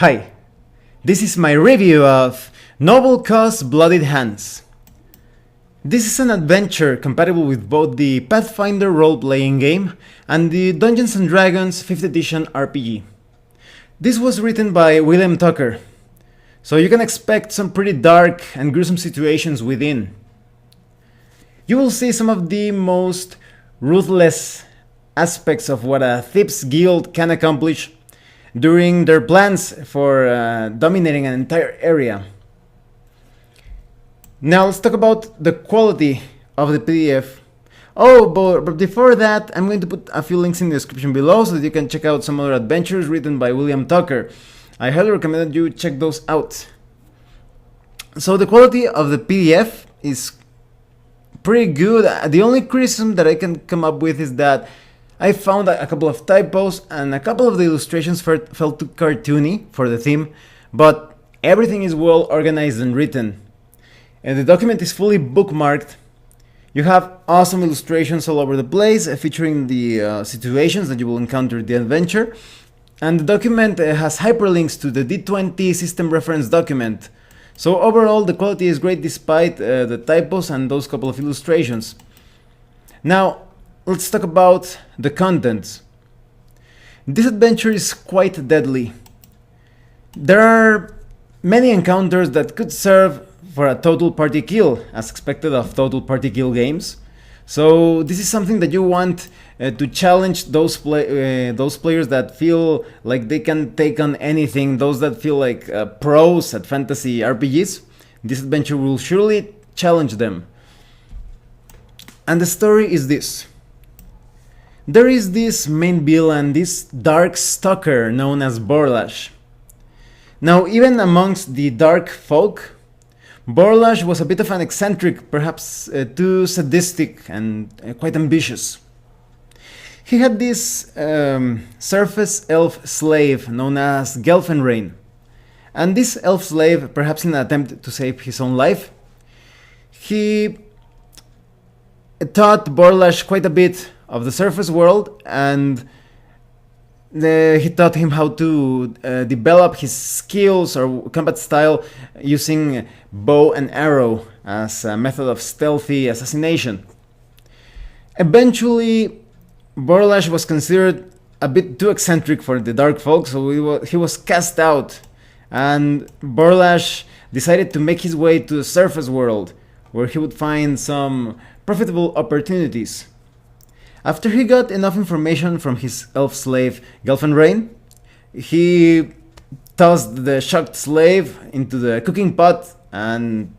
Hi, this is my review of Noble Cause Bloodied Hands. This is an adventure compatible with both the Pathfinder role-playing game and the Dungeons & Dragons 5th edition RPG. This was written by William Tucker, so you can expect some pretty dark and gruesome situations within. You will see some of the most ruthless aspects of what a Thieves Guild can accomplish during their plans for dominating an entire area. Now let's talk about the quality of the PDF. Oh, but before that, I'm going to put a few links in the description below so that you can check out some other adventures written by William Tucker. I highly recommend that you check those out. So the quality of the PDF is pretty good. The only criticism that I can come up with is that I found a couple of typos and a couple of the illustrations felt too cartoony for the theme, but everything is well organized and written. And the document is fully bookmarked. You have awesome illustrations all over the place featuring the situations that you will encounter in the adventure. And the document has hyperlinks to the D20 system reference document. So overall the quality is great despite the typos and those couple of illustrations. Now let's talk about the contents. This adventure is quite deadly. There are many encounters that could serve for a total party kill, as expected of total party kill games. So this is something that you want to challenge those players that feel like they can take on anything, those that feel like pros at fantasy RPGs. This adventure will surely challenge them. And the story is this. There is this main villain, this dark stalker known as Borlash. Now, even amongst the dark folk, Borlash was a bit of an eccentric, perhaps too sadistic and quite ambitious. He had this surface elf slave known as Gelfenrain. And this elf slave, perhaps in an attempt to save his own life, he taught Borlash quite a bit of the surface world, and he taught him how to develop his skills or combat style using bow and arrow as a method of stealthy assassination. Eventually, Borlash was considered a bit too eccentric for the dark folk, so he was cast out, and Borlash decided to make his way to the surface world, where he would find some profitable opportunities. After he got enough information from his elf slave Gelfenrain, he tossed the shocked slave into the cooking pot, and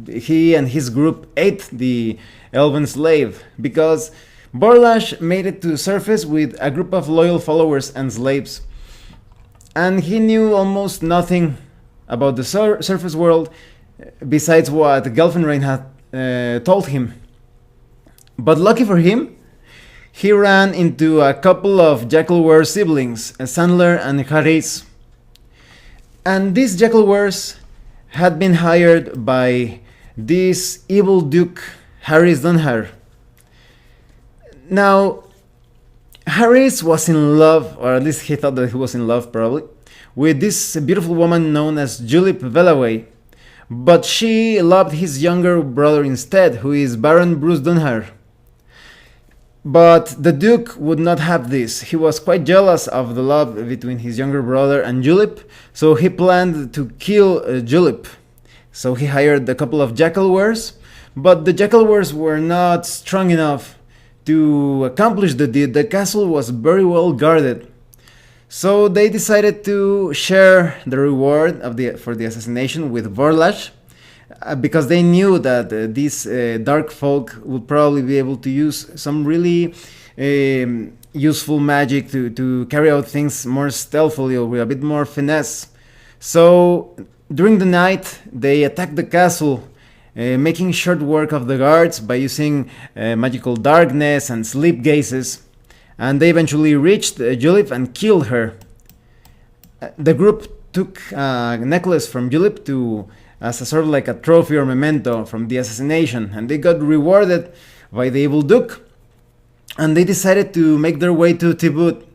he and his group ate the elven slave because Borlash made it to the surface with a group of loyal followers and slaves, and he knew almost nothing about the surface world besides what Gelfenrain had told him. But lucky for him, he ran into a couple of Jackalware siblings, Sandler and Haris. And these Jackalwares had been hired by this evil Duke, Haris Dunhar. Now, Haris was in love, or at least he thought that he was in love probably, with this beautiful woman known as Julep Velaway. But she loved his younger brother instead, who is Baron Bruce Dunhar. But the Duke would not have this. He was quite jealous of the love between his younger brother and Julep, so he planned to kill Julep. So he hired a couple of Jackalwares, but the Jackalwares were not strong enough to accomplish the deed. The castle was very well guarded. So they decided to share the reward for the assassination with Borlash, because they knew that these dark folk would probably be able to use some really useful magic to carry out things more stealthily or with a bit more finesse. So during the night they attacked the castle, making short work of the guards by using magical darkness and sleep gazes, and they eventually reached Julep and killed her. The group took a necklace from Julep as a sort of like a trophy or memento from the assassination, and they got rewarded by the evil Duke, and they decided to make their way to Tibut,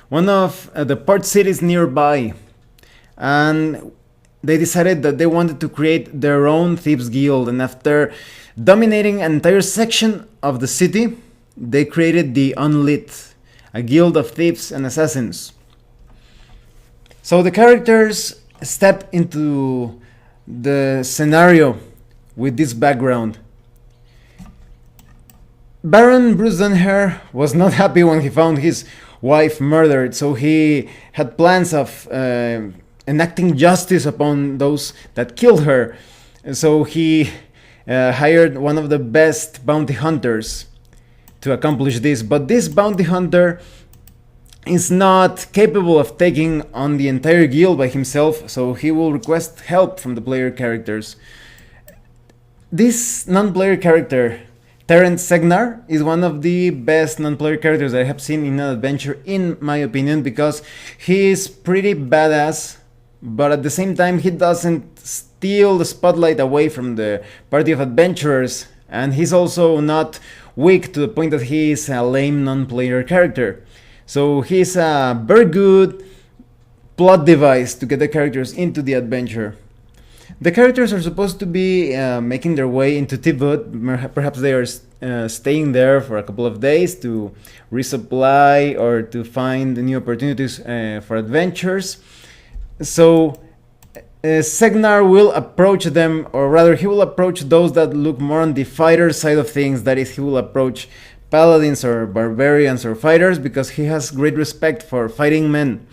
one of the port cities nearby. and they decided that they wanted to create their own thieves guild. And after dominating an entire section of the city, they created the Unlit, a guild of thieves and assassins. So the characters step into the scenario with this background. Baron Bruce Dunhair was not happy when he found his wife murdered, so he had plans of enacting justice upon those that killed her. So he hired one of the best bounty hunters to accomplish this, but this bounty hunter is not capable of taking on the entire guild by himself, so he will request help from the player characters. This non-player character, Terence Segnar, is one of the best non-player characters I have seen in an adventure, in my opinion, because he is pretty badass, but at the same time he doesn't steal the spotlight away from the party of adventurers, and he's also not weak to the point that he is a lame non-player character. So he's a very good plot device to get the characters into the adventure. The characters are supposed to be making their way into Tibut. Perhaps they are staying there for a couple of days to resupply or to find new opportunities for adventures. So Segnar will approach them, or rather he will approach those that look more on the fighter side of things. That is, he will approach paladins or barbarians or fighters because he has great respect for fighting men.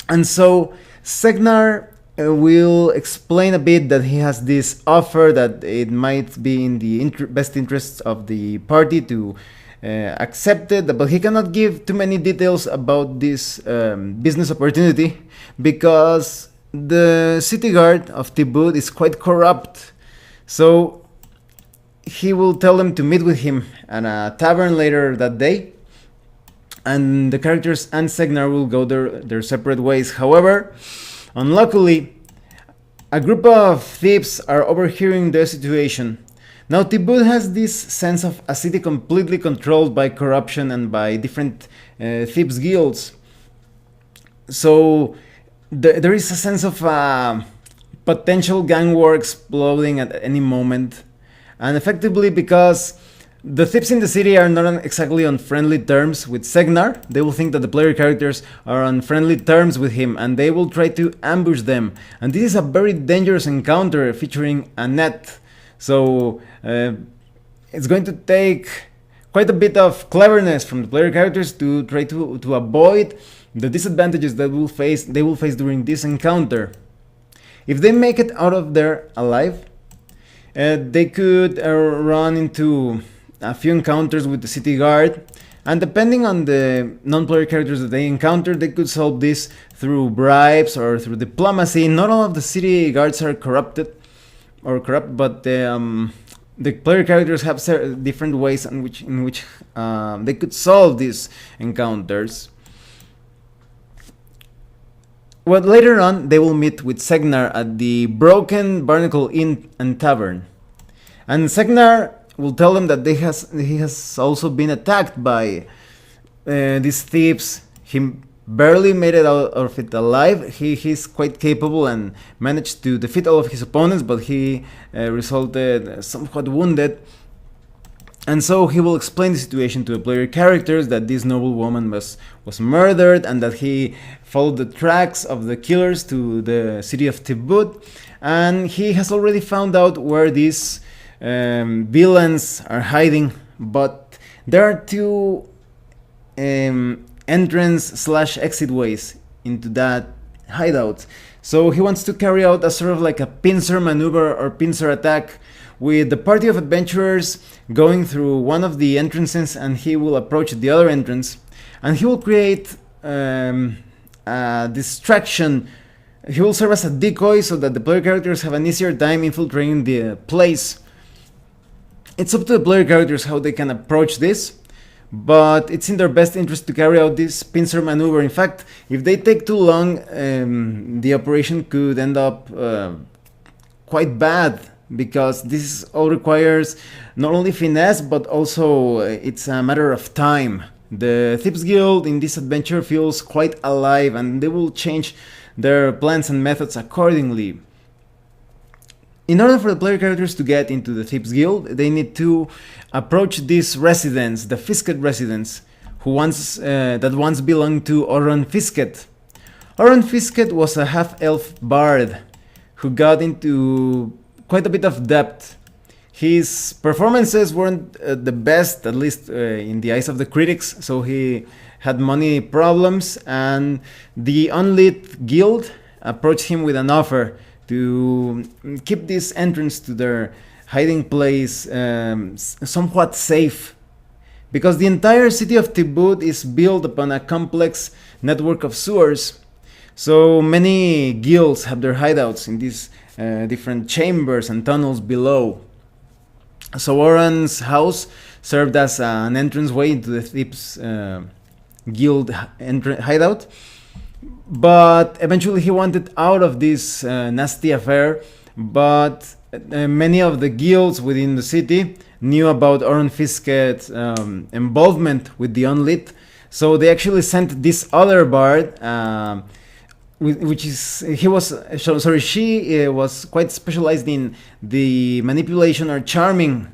And so Segnar will explain a bit that he has this offer that it might be in the best interests of the party to accept it, but he cannot give too many details about this business opportunity because the city guard of Tibut is quite corrupt. So he will tell them to meet with him at a tavern later that day, and the characters and Segnar will go their separate ways. However, unluckily, a group of thieves are overhearing the situation. Now, Tibut has this sense of a city completely controlled by corruption and by different thieves guilds. So there is a sense of potential gang war exploding at any moment. And effectively, because the thieves in the city are not exactly on friendly terms with Segnar, they will think that the player characters are on friendly terms with him, and they will try to ambush them. And this is a very dangerous encounter featuring a net. So it's going to take quite a bit of cleverness from the player characters to try to avoid the disadvantages that they will face during this encounter. If they make it out of there alive, they could run into a few encounters with the city guard, and depending on the non-player characters that they encounter, they could solve this through bribes or through diplomacy. Not all of the city guards are corrupt, but the player characters have different ways in which they could solve these encounters. Well, later on, they will meet with Segnar at the Broken Barnacle Inn and Tavern. And Segnar will tell them that he has also been attacked by these thieves. He barely made it out of it alive. He's quite capable and managed to defeat all of his opponents, but he resulted somewhat wounded. And so he will explain the situation to the player characters, that this noble woman was murdered and that he followed the tracks of the killers to the city of Tibut, and he has already found out where these villains are hiding, but there are two entrance/exit ways into that hideout. So he wants to carry out a sort of like a pincer maneuver or pincer attack with the party of adventurers going through one of the entrances, and he will approach the other entrance, and he will create a distraction. He will serve as a decoy so that the player characters have an easier time infiltrating the place. It's up to the player characters how they can approach this, but it's in their best interest to carry out this pincer maneuver. In fact, if they take too long, the operation could end up quite bad, because this all requires not only finesse, but also it's a matter of time. The Thieves Guild in this adventure feels quite alive, and they will change their plans and methods accordingly. In order for the player characters to get into the Thieves Guild, they need to approach this residence, the Fisket residence, that once belonged to Oron Fisket. Oron Fisket was a half-elf bard who got into quite a bit of debt. His performances weren't the best, at least in the eyes of the critics, so he had money problems, and the Unlit Guild approached him with an offer to keep this entrance to their hiding place somewhat safe, because the entire city of Tibut is built upon a complex network of sewers. So many guilds have their hideouts in these different chambers and tunnels below. So Oran's house served as an entranceway into the Thieves Guild hideout, but eventually he wanted out of this nasty affair. But many of the guilds within the city knew about Oron Fisket's involvement with the Unlit, so they actually sent this other bard, she was quite specialized in the manipulation or charming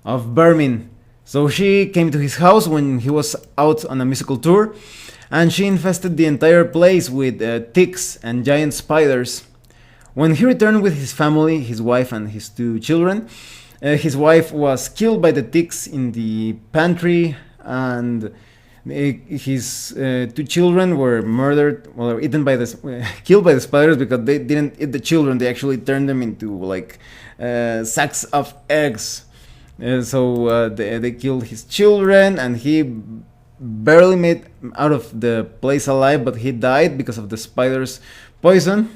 of vermin. So she came to his house when he was out on a musical tour, and she infested the entire place with ticks and giant spiders. When he returned with his family, his wife and his 2 children, his wife was killed by the ticks in the pantry, and his 2 children were murdered, or eaten by killed by the spiders, because they didn't eat the children. They actually turned them into like sacks of eggs. So they killed his children, and he barely made out of the place alive, but he died because of the spider's poison.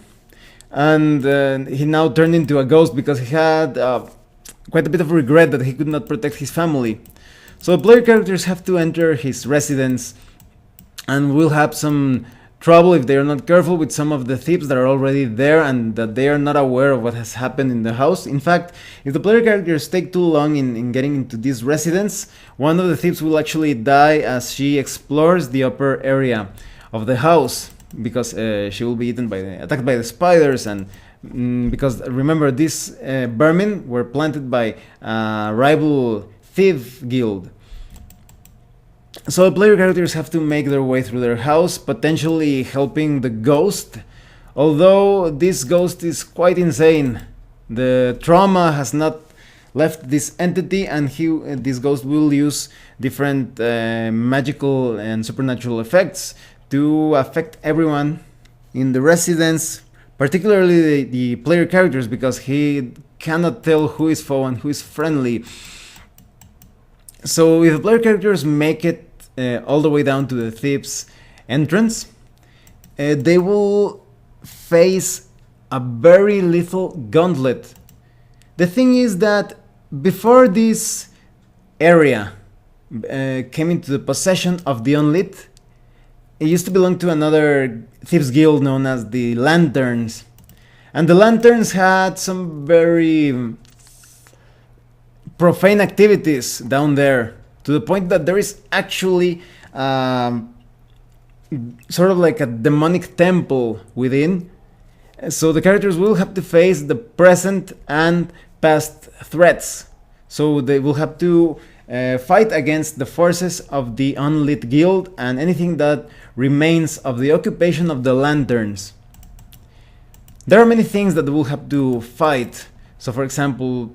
And he now turned into a ghost because he had quite a bit of regret that he could not protect his family. So player characters have to enter his residence, and will have some trouble if they are not careful with some of the thieves that are already there and that they are not aware of what has happened in the house. In fact, if the player characters take too long in getting into this residence, one of the thieves will actually die as she explores the upper area of the house, because she will be attacked by the spiders, and because remember, these vermin were planted by a rival thief guild. So player characters have to make their way through their house, potentially helping the ghost, although this ghost is quite insane. The trauma has not left this entity, and this ghost will use different magical and supernatural effects to affect everyone in the residence, particularly the player characters, because he cannot tell who is foe and who is friendly. So if the player characters make it all the way down to the thieves' entrance, they will face a very little gauntlet. The thing is that before this area came into the possession of the Unlit, it used to belong to another thieves guild known as the Lanterns. And the Lanterns had some very profane activities down there, to the point that there is actually sort of like a demonic temple within. So the characters will have to face the present and past threats. So they will have to fight against the forces of the Unlit Guild and anything that remains of the occupation of the Lanterns. There are many things that they will have to fight. So for example,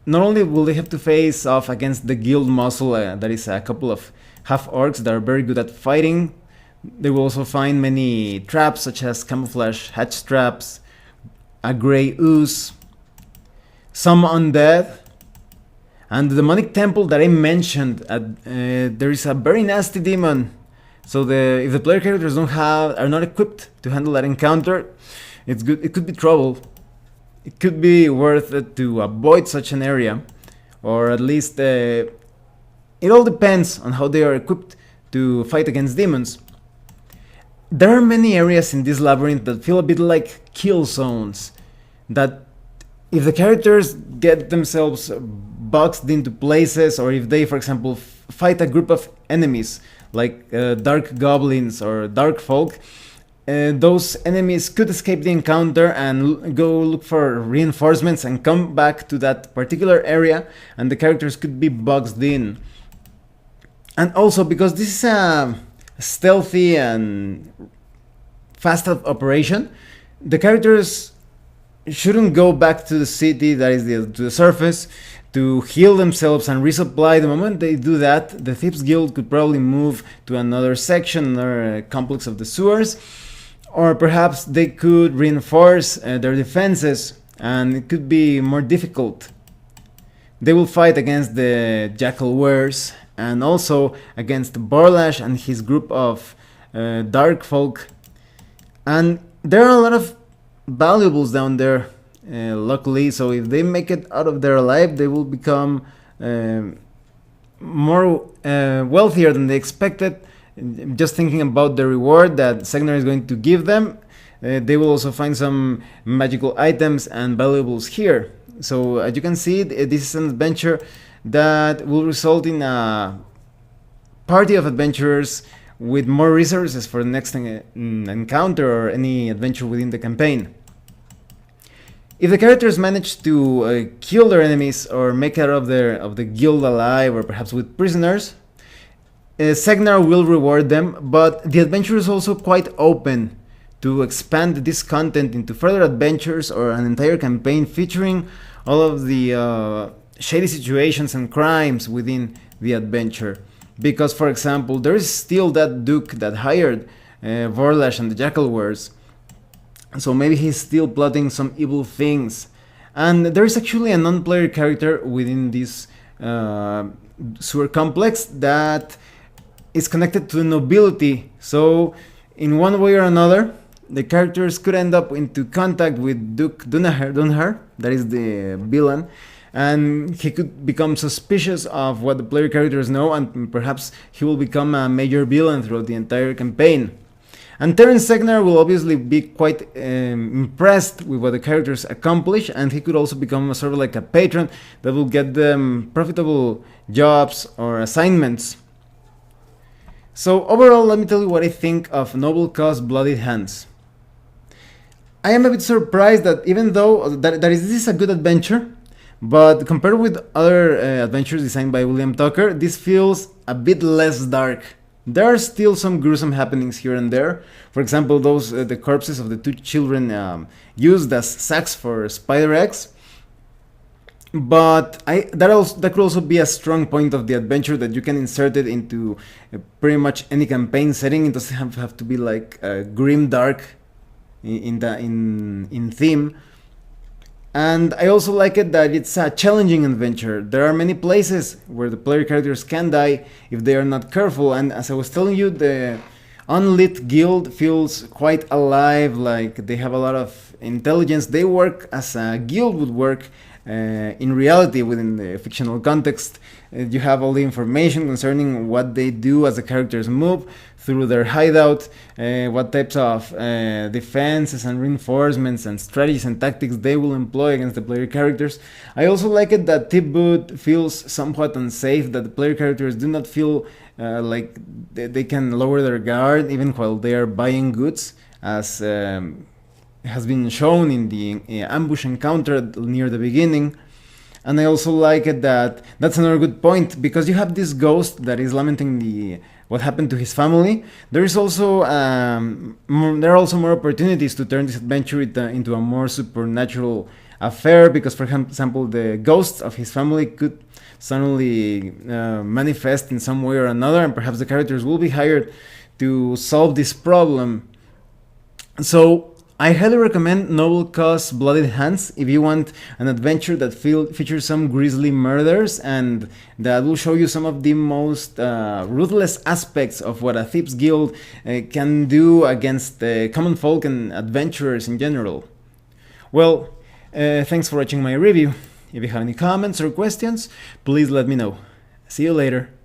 not only will they have to face off against the guild muscle, that is a couple of half-orcs that are very good at fighting, they will also find many traps such as camouflage hatch traps, a grey ooze, some undead, and the demonic temple that I mentioned. There is a very nasty demon. So if the player characters are not equipped to handle that encounter, it could be trouble. It could be worth it to avoid such an area, or at least it all depends on how they are equipped to fight against demons. There are many areas in this labyrinth that feel a bit like kill zones, that if the characters get themselves boxed into places, or if they, for example, fight a group of enemies like dark goblins or dark folk, those enemies could escape the encounter and go look for reinforcements and come back to that particular area, and the characters could be boxed in. And also, because this is a stealthy and fast operation, the characters shouldn't go back to the city, that is to the surface, to heal themselves and resupply. The moment they do that, the Thieves Guild could probably move to another section or complex of the sewers, or perhaps they could reinforce their defenses, and it could be more difficult. They will fight against the Jackal Wares and also against Borlash and his group of dark folk. And there are a lot of valuables down there, luckily, so if they make it out of there alive, they will become more wealthier than they expected. Just thinking about the reward that Segnar is going to give them, they will also find some magical items and valuables here. So as you can see, this is an adventure that will result in a party of adventurers with more resources for the next encounter or any adventure within the campaign. If the characters manage to kill their enemies or make it out of the guild alive, or perhaps with prisoners, Segnar will reward them, but the adventure is also quite open to expand this content into further adventures or an entire campaign featuring all of the shady situations and crimes within the adventure. Because, for example, there is still that Duke that hired Vorlash and the Jackal Wares, so maybe he's still plotting some evil things. And there is actually a non-player character within this sewer complex that is connected to the nobility, so in one way or another the characters could end up into contact with Duke Dunhar, that is the villain, and he could become suspicious of what the player characters know, and perhaps he will become a major villain throughout the entire campaign. And Terence Segnar will obviously be quite impressed with what the characters accomplish, and he could also become sort of like a patron that will get them profitable jobs or assignments. So overall, let me tell you what I think of Noble Cause Bloodied Hands. I am a bit surprised that even though this is a good adventure, but compared with other adventures designed by William Tucker, this feels a bit less dark. There are still some gruesome happenings here and there. For example, those the corpses of the two children used as sacks for spider eggs. But that could also be a strong point of the adventure, that you can insert it into pretty much any campaign setting. It doesn't have to be like grim dark in theme. And I also like it that it's a challenging adventure. There are many places where the player characters can die if they are not careful. And as I was telling you, the Unlit Guild feels quite alive, like they have a lot of intelligence. They work as a guild would work in reality within the fictional context. You have all the information concerning what they do as the characters move through their hideout, what types of defenses and reinforcements and strategies and tactics they will employ against the player characters. I also like it that Tip-Boot feels somewhat unsafe, that the player characters do not feel like they can lower their guard even while they are buying goods, as has been shown in the ambush encounter near the beginning. And I also like it that's another good point, because you have this ghost that is lamenting what happened to his family. There are also more opportunities to turn this adventure into a more supernatural affair, because, for example, the ghosts of his family could suddenly manifest in some way or another, and perhaps the characters will be hired to solve this problem. So I highly recommend Noble Cause Bloodied Hands if you want an adventure that features some grisly murders and that will show you some of the most ruthless aspects of what a Thieves Guild can do against common folk and adventurers in general. Well, thanks for watching my review. If you have any comments or questions, please let me know. See you later.